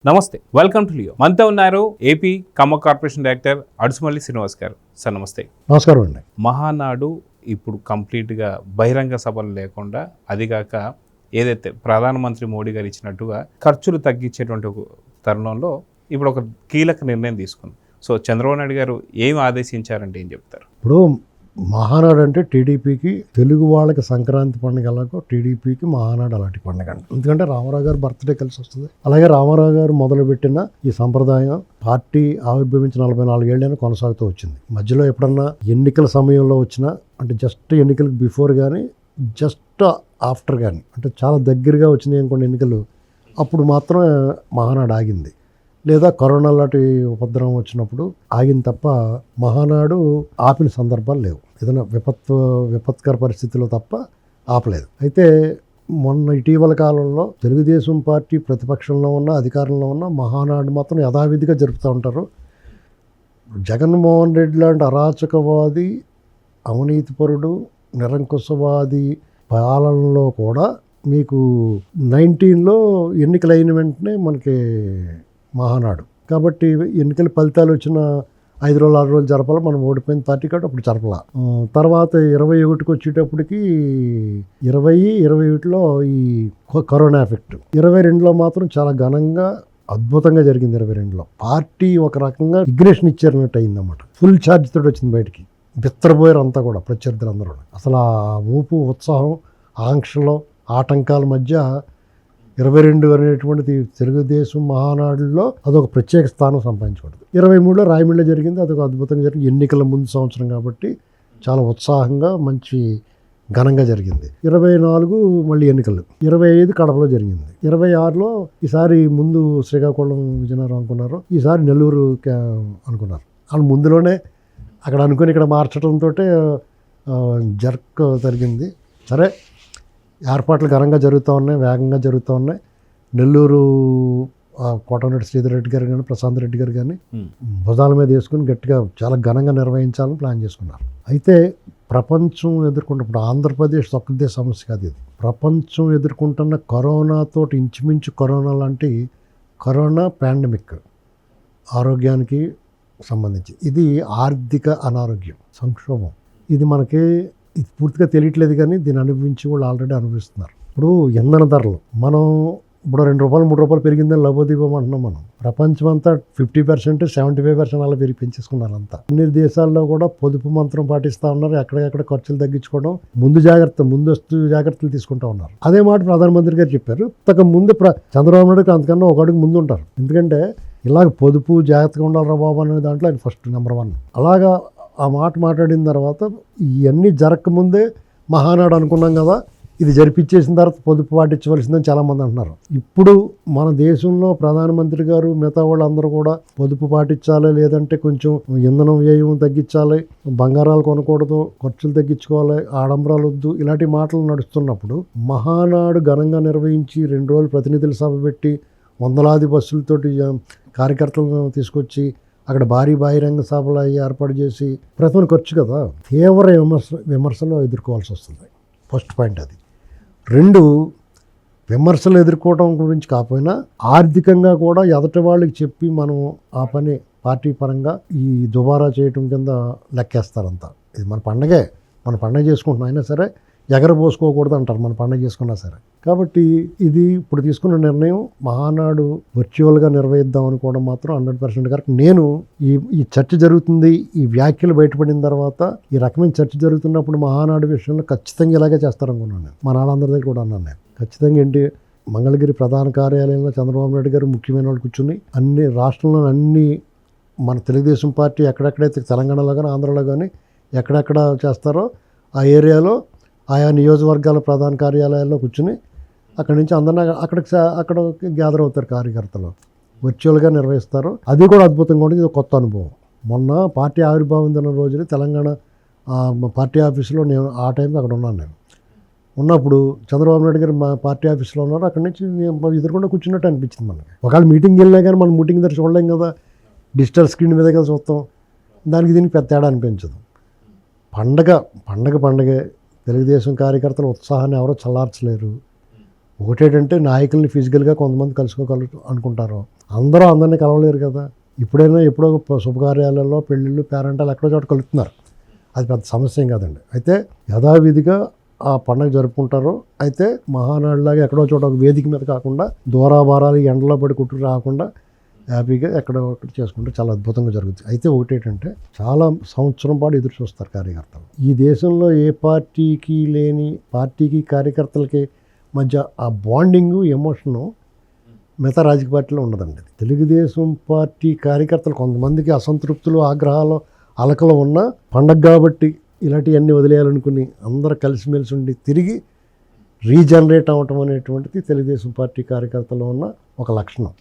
నమస్తే, welcome to Leo. మనతో ఉన్నారు AP Khammam corporation director Adusumalli Srinivas గారు. సార్ నమస్తే. నమస్కారం అండి. మహానాడు ఇప్పుడు కంప్లీట్గా బహిరంగ సభలు లేకుండా, అదిగాక ఏదైతే ప్రధానమంత్రి మోడీ గారు ఇచ్చినట్టుగా ఖర్చులు తగ్గించేటువంటి ఒక తరుణంలో ఇప్పుడు ఒక కీలక నిర్ణయం తీసుకుంది. సో చంద్రబాబు నాయుడు గారు ఏం ఆదేశించారంటే ఏం చెప్తారు? ఇప్పుడు మహానాడు అంటే టీడీపీకి, తెలుగు వాళ్ళకి సంక్రాంతి పండుగ ఎలాగో టీడీపీకి మహానాడు అలాంటి పండుగ అండి. ఎందుకంటే రామారావు గారు బర్త్డే కలిసి వస్తుంది. అలాగే రామారావు గారు మొదలుపెట్టిన ఈ సంప్రదాయం పార్టీ ఆవిర్భవించిన 44 ఏళ్ళైనా కొనసాగుతూ వచ్చింది. మధ్యలో ఎప్పుడన్నా ఎన్నికల సమయంలో వచ్చినా, అంటే జస్ట్ ఎన్నికలకు బిఫోర్ కానీ జస్ట్ ఆఫ్టర్ కానీ, అంటే చాలా దగ్గరగా వచ్చినాయి అనుకోండి ఎన్నికలు, అప్పుడు మాత్రం మహానాడు ఆగింది. లేదా కరోనా లాంటి ఉపద్రవం వచ్చినప్పుడు ఆగింది తప్ప మహానాడు ఆపిన సందర్భాలు లేవు. ఏదైనా విపత్కర పరిస్థితుల్లో తప్ప ఆపలేదు. అయితే మొన్న ఇటీవల కాలంలో తెలుగుదేశం పార్టీ ప్రతిపక్షంలో ఉన్న, అధికారంలో ఉన్న మహానాడు మాత్రం యథావిధిగా జరుపుతూ ఉంటారు. జగన్మోహన్ రెడ్డి లాంటి అరాచకవాది, అవినీతిపరుడు, నిరంకుశవాది పాలనలో కూడా మీకు 19లో ఎన్నికలు అయిన వెంటనే మనకి మహానాడు. కాబట్టి ఎన్నికల ఫలితాలు వచ్చిన 5 రోజులు 6 రోజులు జరపాలి. మనం ఓడిపోయిన పార్టీ కాబట్టి అప్పుడు జరపలా. తర్వాత 21కి వచ్చేటప్పటికి 21లో ఈ కరోనా ఎఫెక్ట్, 22లో మాత్రం చాలా ఘనంగా అద్భుతంగా జరిగింది. 22లో పార్టీ ఒక రకంగా ఇగ్నేషన్ ఇచ్చారన్నట్టు అయిందన్నమాట. ఫుల్ ఛార్జ్ తోటి వచ్చింది బయటికి. బిత్తరపోయారు అంతా కూడా, ప్రత్యర్థులందరూ. అసలు ఆ ఊపు, ఉత్సాహం, ఆంక్షలు, ఆటంకాల మధ్య 22 అనేటువంటిది తెలుగుదేశం మహానాడులో అదొక ప్రత్యేక స్థానం సంపాదించబడింది. 23లో రాయమండ్రిలో జరిగింది. అదొక అద్భుతంగా జరిగింది. ఎన్నికల ముందు సంవత్సరం కాబట్టి చాలా ఉత్సాహంగా, మంచి ఘనంగా జరిగింది. 24 మళ్ళీ ఎన్నికలు. 25 కడపలో జరిగింది. 26లో ఈసారి ముందు శ్రీకాకుళం, విజయనగరం అనుకున్నారు, ఈసారి నెల్లూరు అనుకున్నారు. వాళ్ళు ముందులోనే అక్కడ అనుకుని ఇక్కడ మార్చడంతో జర్క్ జరిగింది. సరే, ఏర్పాట్లు ఘనంగా జరుగుతూ ఉన్నాయి, వేగంగా జరుగుతూ ఉన్నాయి. నెల్లూరు కోటమిరెడ్డి శ్రీధర్ రెడ్డి గారు కానీ, ప్రశాంత్ రెడ్డి గారు కానీ భుజాల మీద వేసుకుని గట్టిగా చాలా ఘనంగా నిర్వహించాలని ప్లాన్ చేసుకున్నారు. అయితే ప్రపంచం ఎదుర్కొంటున్నప్పుడు ఆంధ్రప్రదేశ్ ఒక్కదే సమస్య కాదు ఇది. ప్రపంచం ఎదుర్కొంటున్న కరోనాతో ఇంచుమించు కరోనా లాంటి కరోనా పాండమిక్ ఆరోగ్యానికి సంబంధించి ఇది ఆర్థిక అనారోగ్యం, సంక్షోభం. ఇది మనకి ఇది పూర్తిగా తెలియట్లేదు, కానీ దీన్ని అనుభవించి వాళ్ళు ఆల్రెడీ అనుభవిస్తున్నారు. ఇప్పుడు ఇంధన ధరలు మనం ఇప్పుడు 2 రూపాయలు 3 రూపాయలు పెరిగిందని లబోదీపం అంటున్నాం. మనం ప్రపంచం అంతా 50%, 75% అలా పెంచేసుకున్నారు అంతా. అన్ని దేశాల్లో కూడా పొదుపు మంత్రం పాటిస్తూ ఉన్నారు. ఎక్కడెక్కడ ఖర్చులు తగ్గించుకోవడం, ముందస్తు జాగ్రత్తలు తీసుకుంటూ ఉన్నారు. అదే మాట ప్రధానమంత్రి గారు చెప్పారు. ముందు చంద్రబాబు నాయుడు అంతకన్నా ఒక అడుగు ముందు ఉంటారు. ఎందుకంటే ఇలాగ పొదుపు జాగ్రత్తగా ఉండాలి రా బాబు అనే దాంట్లో ఆయన ఫస్ట్ నెంబర్ 1. అలాగా ఆ మాట మాట్లాడిన తర్వాత ఇవన్నీ జరగకముందే మహానాడు అనుకున్నాం కదా, ఇది జరిపించేసిన తర్వాత పొదుపు పాటించవలసిందని చాలామంది అంటున్నారు. ఇప్పుడు మన దేశంలో ప్రధానమంత్రి గారు, మిగతా వాళ్ళందరూ కూడా పొదుపు పాటించాలి, లేదంటే కొంచెం ఇంధనం వ్యయం తగ్గించాలి, బంగారాలు కొనకూడదు, ఖర్చులు తగ్గించుకోవాలి, ఆడంబరాలు వద్దు, ఇలాంటి మాటలు నడుస్తున్నప్పుడు మహానాడు ఘనంగా నిర్వహించి 2 రోజులు ప్రతినిధుల సభ పెట్టి వందలాది బస్సులతోటి కార్యకర్తలను తీసుకొచ్చి అక్కడ భారీ బహిరంగ సభలు ఏర్పాటు చేసి ప్రతిమ ఖర్చు కదా, తీవ్ర విమర్శలు ఎదుర్కోవాల్సి వస్తుంది. ఫస్ట్ పాయింట్ అది. 2, విమర్శలు ఎదుర్కోవడం గురించి కాకపోయినా ఆర్థికంగా కూడా ఎదటి వాళ్ళకి చెప్పి మనం ఆ పని పార్టీ పరంగా ఈ దుబారా చేయటం కింద లెక్కేస్తారంతా. ఇది మన పండగే, మన పండగ చేసుకుంటున్నా అయినా సరే ఎగరబోసుకోకూడదు అంటారు మన పండగ చేసుకున్నా సరే. కాబట్టి ఇది ఇప్పుడు తీసుకున్న నిర్ణయం మహానాడు వర్చువల్గా నిర్వహిద్దాం అనుకోవడం మాత్రం 100% కరెక్ట్. నేను ఈ చర్చ జరుగుతుంది, ఈ వ్యాఖ్యలు బయటపడిన తర్వాత ఈ రకమైన చర్చ జరుగుతున్నప్పుడు మహానాడు విషయంలో ఖచ్చితంగా ఇలాగే చేస్తారనుకున్నాను నేను. మా నాన్నందరి దగ్గర కూడా అన్నాను నేను. ఖచ్చితంగా ఏంటి, మంగళగిరి ప్రధాన కార్యాలయంలో చంద్రబాబు నాయుడు గారు ముఖ్యమైన వాళ్ళు కూర్చుని అన్ని రాష్ట్రంలో అన్ని మన తెలుగుదేశం పార్టీ ఎక్కడెక్కడైతే తెలంగాణలో కానీ ఆంధ్రలో కానీ ఎక్కడెక్కడ చేస్తారో ఆ ఏరియాలో ఆయా నియోజకవర్గాల ప్రధాన కార్యాలయాల్లో కూర్చుని అక్కడి నుంచి అందరినీ అక్కడ గ్యాదర్ అవుతారు కార్యకర్తలు, వర్చువల్గా నిర్వహిస్తారు. అది కూడా అద్భుతంగా ఉంటుంది. ఇది కొత్త అనుభవం. మొన్న పార్టీ ఆవిర్భావం దిన రోజున తెలంగాణ పార్టీ ఆఫీసులో నేను ఆ టైంకి అక్కడ ఉన్నాను. నేను ఉన్నప్పుడు చంద్రబాబు నాయుడు గారు మా పార్టీ ఆఫీస్లో ఉన్నారు. అక్కడి నుంచి ఎదురుకుండా కూర్చున్నట్టు అనిపించింది మనకి. ఒకవేళ మీటింగ్ వెళ్ళినా కానీ మనం మీటింగ్ దగ్గర చూడలేం కదా, డిజిటల్ స్క్రీన్ మీద కదా చూస్తాం. దానికి దీనికి పెద్ద తేడా అనిపించదు. పండగే. తెలుగుదేశం కార్యకర్తల ఉత్సాహాన్ని ఎవరో చల్లార్చలేరు. ఒకటేంటంటే నాయకుల్ని ఫిజికల్గా కొంతమంది కలుసుకోగలరు అనుకుంటారు, అందరూ అందరినీ కలవలేరు కదా. ఇప్పుడైనా ఎప్పుడో శుభకార్యాలలో పెళ్ళిళ్ళు పేరెంటాలు ఎక్కడో చోట కలుపుతున్నారు, అది పెద్ద సమస్య ఏం కాదండి. అయితే యథావిధిగా ఆ పండుగ జరుపుకుంటారు. అయితే మహానాడులాగా ఎక్కడో చోట ఒక వేదిక మీద కాకుండా దూరాభారాలు ఎండలో పడి కుట్టుకు రాకుండా హ్యాపీగా ఎక్కడో ఒకటి చేసుకుంటే చాలా అద్భుతంగా జరుగుతుంది. అయితే ఒకటేంటంటే చాలా సంవత్సరం పాటు ఎదురు చూస్తారు కార్యకర్తలు. ఈ దేశంలో ఏ పార్టీకి లేని, పార్టీకి కార్యకర్తలకి మధ్య ఆ బాండింగు, ఎమోషను మిగతా రాజకీయ పార్టీలో ఉండదండి. తెలుగుదేశం పార్టీ కార్యకర్తలు కొంతమందికి అసంతృప్తులు, ఆగ్రహాలు, అలకలు ఉన్న పండగ కాబట్టి ఇలాంటివన్నీ వదిలేయాలనుకుని అందరూ కలిసిమెలిసి ఉండి తిరిగి రీజనరేట్ అవ్వటం అనేటువంటిది తెలుగుదేశం పార్టీ కార్యకర్తలో ఉన్న ఒక లక్షణం.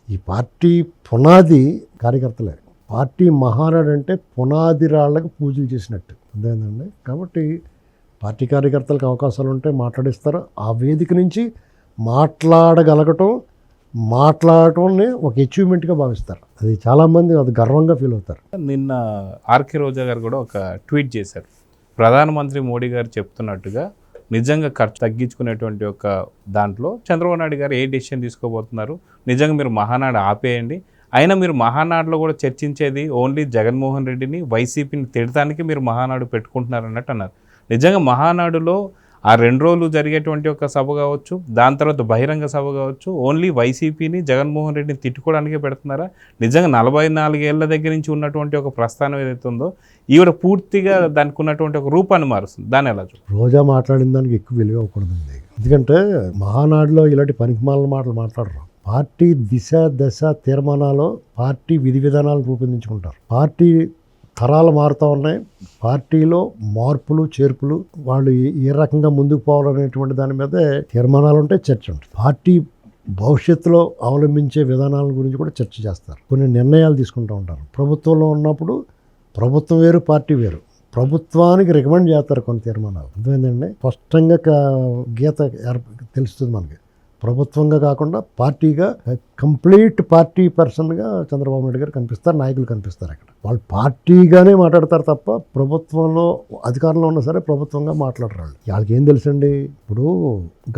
ఈ పార్టీ పునాది కార్యకర్తలే. పార్టీ మహానాడు అంటే పునాది రాళ్లకు పూజలు చేసినట్టు అదేందండి. కాబట్టి పార్టీ కార్యకర్తలకు అవకాశాలు ఉంటే మాట్లాడిస్తారు. ఆ వేదిక నుంచి మాట్లాడటంని ఒక అచీవ్మెంట్గా భావిస్తారు. అది చాలామంది అది గర్వంగా ఫీల్ అవుతారు. నిన్న ఆర్కే రోజా గారు కూడా ఒక ట్వీట్ చేశారు. ప్రధానమంత్రి మోడీ గారు చెప్తున్నట్టుగా నిజంగా ఖర్చు తగ్గించుకునేటువంటి ఒక దాంట్లో చంద్రబాబు నాయుడు గారు ఏ డెసిషన్ తీసుకోబోతున్నారు, నిజంగా మీరు మహానాడు ఆపేయండి, అయినా మీరు మహానాడులో కూడా చర్చించేది ఓన్లీ జగన్మోహన్ రెడ్డిని, వైసీపీని తిడటానికి మీరు మహానాడు పెట్టుకుంటున్నారు అన్నట్టు అన్నారు. నిజంగా మహానాడులో ఆ 2 రోజులు జరిగేటువంటి ఒక సభ కావచ్చు, దాని తర్వాత బహిరంగ సభ కావచ్చు, ఓన్లీ వైసీపీని, జగన్మోహన్ రెడ్డిని తిట్టుకోవడానికే పెడుతున్నారా? నిజంగా 44 ఏళ్ల దగ్గర నుంచి ఉన్నటువంటి ఒక ప్రస్థానం ఏదైతే ఉందో ఈవిడ పూర్తిగా దానికి ఉన్నటువంటి ఒక రూపాన్ని మారుస్తుంది. దాన్ని ఎలా చూడాలి? రోజా మాట్లాడిన దానికి ఎక్కువ విలువ అవ్వకూడదండి. ఎందుకంటే మహానాడులో ఇలాంటి పనికిమాలిన మాటలు మాట్లాడరు. పార్టీ దిశ దశ తీర్మానాలు, పార్టీ విధి విధానాలు రూపొందించుకుంటారు. పార్టీ తరాలు మారుతూ ఉన్నాయి. పార్టీలో మార్పులు చేర్పులు, వాళ్ళు ఏ రకంగా ముందుకు పోవాలనేటువంటి దాని మీదే తీర్మానాలు ఉంటాయి, చర్చ ఉంటుంది. పార్టీ భవిష్యత్తులో అవలంబించే విధానాల గురించి కూడా చర్చ చేస్తారు. కొన్ని నిర్ణయాలు తీసుకుంటూ ఉంటారు. ప్రభుత్వంలో ఉన్నప్పుడు ప్రభుత్వం వేరు, పార్టీ వేరు. ప్రభుత్వానికి రికమెండ్ చేస్తారు కొన్ని తీర్మానాలు. అర్థమైందండి. స్పష్టంగా గీత తెలుస్తుంది మనకి. ప్రభుత్వంగా కాకుండా పార్టీగా, కంప్లీట్ పార్టీ పర్సన్గా చంద్రబాబు నాయుడు గారు కనిపిస్తారు, నాయకులు కనిపిస్తారు. అక్కడ వాళ్ళు పార్టీగానే మాట్లాడతారు తప్ప ప్రభుత్వంలో అధికారంలో ఉన్నా సరే ప్రభుత్వంగా మాట్లాడరు. వాళ్ళకి ఏం తెలుసండి? ఇప్పుడు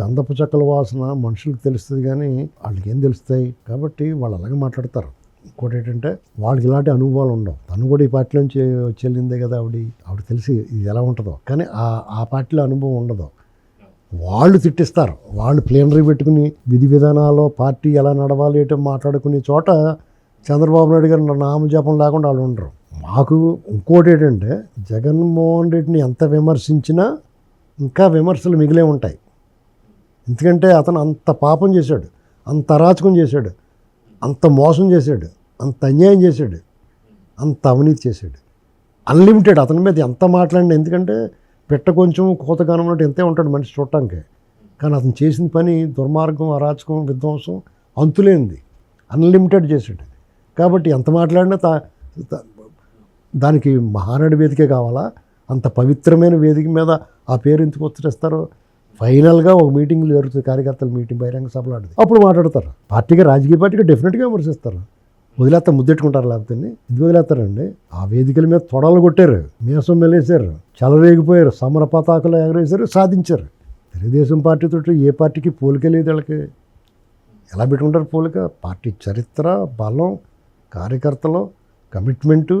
గంధపు చెక్కల వాసన మనుషులకు తెలుస్తుంది కానీ వాళ్ళకి ఏం తెలుస్తాయి? కాబట్టి వాళ్ళు అలాగే మాట్లాడతారు. ఇంకోటి ఏంటంటే వాళ్ళకి ఇలాంటి అనుభవాలు ఉండవు. తను కూడా ఈ పార్టీ నుంచి చెల్లిందే కదా ఆవిడ తెలిసి ఇది ఎలా ఉంటుందో, కానీ ఆ పార్టీలో అనుభవం ఉండదు. వాళ్ళు తిట్టిస్తారు. వాళ్ళు ప్లేనరీ పెట్టుకుని విధి విధానాల్లో పార్టీ ఎలా నడవాలి ఏంటో మాట్లాడుకునే చోట చంద్రబాబు నాయుడు గారు నామజపం లేకుండా వాళ్ళు ఉండరు. మాకు ఇంకోటి ఏంటంటే జగన్మోహన్ రెడ్డిని ఎంత విమర్శించినా ఇంకా విమర్శలు మిగిలే ఉంటాయి. ఎందుకంటే అతను అంత పాపం చేశాడు, అంత అరాచకం చేశాడు, అంత మోసం చేశాడు, అంత అన్యాయం చేశాడు, అంత అవినీతి చేశాడు. అన్లిమిటెడ్ అతని మీద ఎంత మాట్లాడినా. ఎందుకంటే పెట్ట కొంచెం కోతగానం ఉన్నట్టు ఎంతే ఉంటాడు మనిషి చూడటానికి. కానీ అతను చేసిన పని దుర్మార్గం, అరాచకం, విధ్వంసం అంతులేనిది. అన్లిమిటెడ్ చేసాడు. కాబట్టి ఎంత మాట్లాడినా దానికి మహానాడు వేదికే కావాలా? అంత పవిత్రమైన వేదిక మీద ఆ పేరు ఎందుకు ఉచ్చరిస్తారో? ఫైనల్గా ఒక మీటింగ్లు జరుగుతుంది, కార్యకర్తల మీటింగ్, బహిరంగ సభలు ఆడుతుంది, అప్పుడు మాట్లాడతారు. పార్టీగా, రాజకీయ పార్టీగా డెఫినెట్గా విమర్శిస్తారు. వదిలేస్తారు, ముద్దెట్టుకుంటారు. లేకపోతే ఇది వదిలేస్తారండి. ఆ వేదికల మీద తొడలు కొట్టారు, మీసం మెలేశారు, చెలరేగిపోయారు, సమర పతాకులు ఎగరేశారు, సాధించారు. తెలుగుదేశం పార్టీతో ఏ పార్టీకి పోలిక లేదు. వాళ్ళకి ఎలా పెట్టుకుంటారు పోలిక? పార్టీ చరిత్ర, బలం, కార్యకర్తలు, కమిట్మెంటు,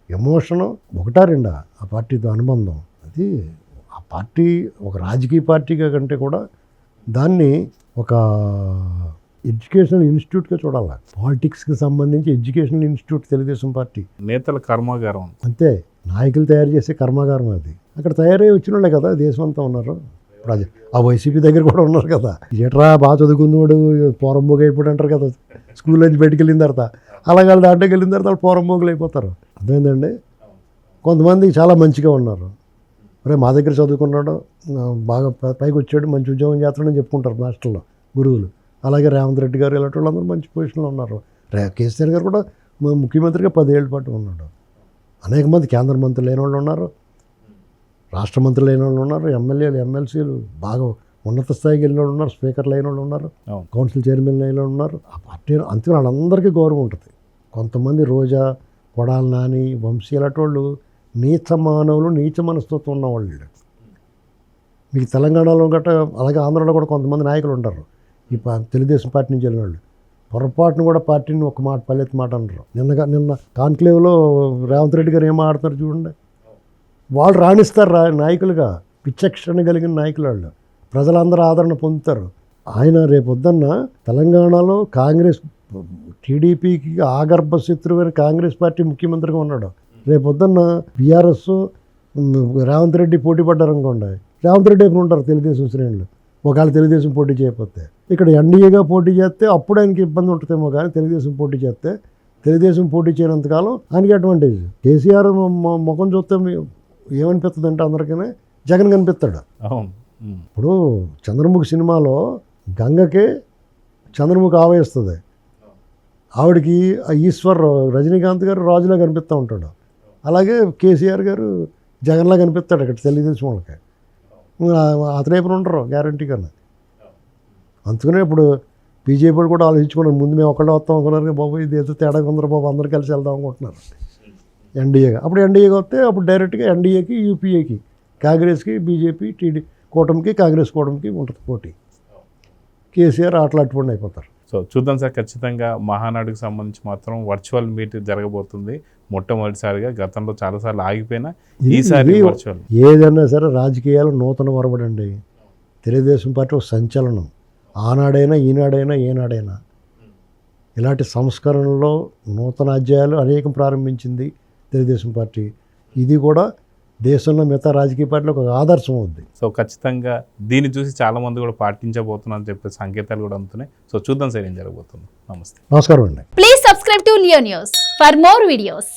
ఎమోషను ఒకటా రెండా ఆ పార్టీతో అనుబంధం. అది ఆ పార్టీ ఒక రాజకీయ పార్టీగా కంటే కూడా దాన్ని ఒక ఎడ్యుకేషనల్ ఇన్స్టిట్యూట్గా చూడాలి. పాలిటిక్స్కి సంబంధించి ఎడ్యుకేషనల్ ఇన్స్టిట్యూట్ తెలుగుదేశం పార్టీ. నేతల కర్మాగారం అంతే, నాయకులు తయారు చేసే కర్మాగారం అది. అక్కడ తయారై వచ్చిన వాళ్ళే కదా దేశం అంతా ఉన్నారు. ఇప్పుడు ఆ వైసీపీ దగ్గర కూడా ఉన్నారు కదా. ఏట్రా బాగా చదువుకున్నవాడు పోరంబోగు అయిపోయి అంటారు కదా, స్కూల్ నుంచి బయటికి వెళ్ళిన తర్వాత. అలాగే వాళ్ళు దాంట్లోకి వెళ్ళిన తర్వాత వాళ్ళు పోరంబోగులు అయిపోతారు. అర్థమైందండి. కొంతమంది చాలా మంచిగా ఉన్నారు. అరే మా దగ్గర చదువుకున్నాడు, బాగా పైకి వచ్చాడు, మంచి ఉద్యోగం చేస్తాడని చెప్పుకుంటారు మాస్టర్లు, గురువులు. అలాగే రేవంత్ రెడ్డి గారు ఇలాంటి వాళ్ళందరూ మంచి పొజిషన్లో ఉన్నారు. కేసీఆర్ గారు కూడా ముఖ్యమంత్రిగా 10 ఏళ్ళ పాటు ఉన్నాడు. అనేక మంది కేంద్ర మంత్రులు లేని వాళ్ళు ఉన్నారు, రాష్ట్ర మంత్రులు లేని వాళ్ళు ఉన్నారు, ఎమ్మెల్యేలు, ఎమ్మెల్సీలు బాగా ఉన్నత స్థాయికి వెళ్ళిన వాళ్ళు ఉన్నారు, స్పీకర్లు అయిన వాళ్ళు ఉన్నారు, కౌన్సిల్ చైర్మన్ అయిన వాళ్ళు ఉన్నారు. ఆ పార్టీ అంతే వాళ్ళందరికీ గౌరవం ఉంటుంది. కొంతమంది రోజా, కొడాలి నాని, వంశీ ఇలాంటి వాళ్ళు నీచ మానవులు, నీచ మనస్తత్వం ఉన్నవాళ్ళు. మీకు తెలంగాణలో గట్రా అలాగే ఆంధ్రాలో కూడా కొంతమంది నాయకులు ఉంటారు ఈ తెలుగుదేశం పార్టీ నుంచి వెళ్ళిన వాళ్ళు. పొరపాటును కూడా పార్టీని ఒక మాట పల్లెత్తి మాట అనరు. నిన్న కాన్క్లేవ్లో రేవంత్ రెడ్డి గారు ఏం ఆడుతున్నారు చూడండి. వాళ్ళు రాణిస్తారు నాయకులుగా, పిచ్చక్షణ కలిగిన నాయకులు వాళ్ళు. ప్రజలందరూ ఆదరణ పొందుతారు. ఆయన రేపొద్దన్న తెలంగాణలో కాంగ్రెస్ టీడీపీకి ఆగర్భ శత్రువైన కాంగ్రెస్ పార్టీ ముఖ్యమంత్రిగా ఉన్నాడు. రేపొద్దన్న బీఆర్ఎస్ రేవంత్ రెడ్డి పోటీ పడ్డారనుకోండి, రేవంత్ రెడ్డి ఎప్పుడు ఉంటారు తెలుగుదేశం శ్రేణులు. ఒకవేళ తెలుగుదేశం పోటీ చేయకపోతే ఇక్కడ ఎన్డీఏగా పోటీ చేస్తే అప్పుడు ఆయనకి ఇబ్బంది ఉంటుందేమో, కానీ తెలుగుదేశం పోటీ చేస్తే తెలుగుదేశం పోటీ చేయనంతకాలం ఆయనకి అడ్వాంటేజ్. కేసీఆర్ ముఖం చూస్తే ఏమనిపిస్తుంది అంటే అందరికీ జగన్ కనిపిస్తాడు. ఇప్పుడు చంద్రముఖి సినిమాలో గంగకే చంద్రముఖి ఆవేస్తుంది, ఆవిడకి ఈశ్వర్ రజనీకాంత్ గారు రాజులా కనిపిస్తూ ఉంటాడు. అలాగే కేసీఆర్ గారు జగన్లా కనిపిస్తాడు ఇక్కడ తెలుగుదేశం వాళ్ళకి. అతనేపు ఉండరు గ్యారంటీగా. అందుకనే ఇప్పుడు బీజేపీ కూడా ఆలోచించుకున్నారు, ముందు మేము ఒకళ్ళే వస్తాం అనుకున్నారు, బాబు ఇది ఏదో తేడాగా ఉందరు బాబు, అందరు కలిసి వెళ్దాం అనుకుంటున్నారు ఎన్డీఏగా. అప్పుడు ఎన్డీఏగా వస్తే అప్పుడు డైరెక్ట్గా ఎన్డీఏకి యూపీఏకి కాంగ్రెస్కి బీజేపీ కూటమికి కాంగ్రెస్ కూటమికి ఉంటుంది పోటీ. కేసీఆర్ అట్లాంటి అయిపోతారు. సో చూద్దాం సార్, ఖచ్చితంగా మహానాడుకు సంబంధించి మాత్రం వర్చువల్ మీట్ జరగబోతుంది మొట్టమొదటిసారిగా. గతంలో చాలాసార్లు ఆగిపోయినా ఈసారి వర్చువల్. ఏదైనా సరే రాజకీయాలు నూతన వరబడండి. తెలుగుదేశం పార్టీ ఒక సంచలనం. ఆనాడైనా ఈనాడైనా ఏనాడైనా ఇలాంటి సంస్కరణలో నూతన అధ్యాయాలు అనేకం ప్రారంభించింది తెలుగుదేశం పార్టీ. ఇది కూడా దేశంలో మిగతా రాజకీయ పార్టీలకు ఒక ఆదర్శం అవుద్ది. సో ఖచ్చితంగా దీన్ని చూసి చాలామంది కూడా పాటించబోతున్నారని చెప్పే సంకేతాలు కూడా అందుతున్నాయి. సో చూద్దాం సార్ ఏం జరగబోతుంది. నమస్తే. నమస్కారం అండి. Please subscribe to Leo news for more videos.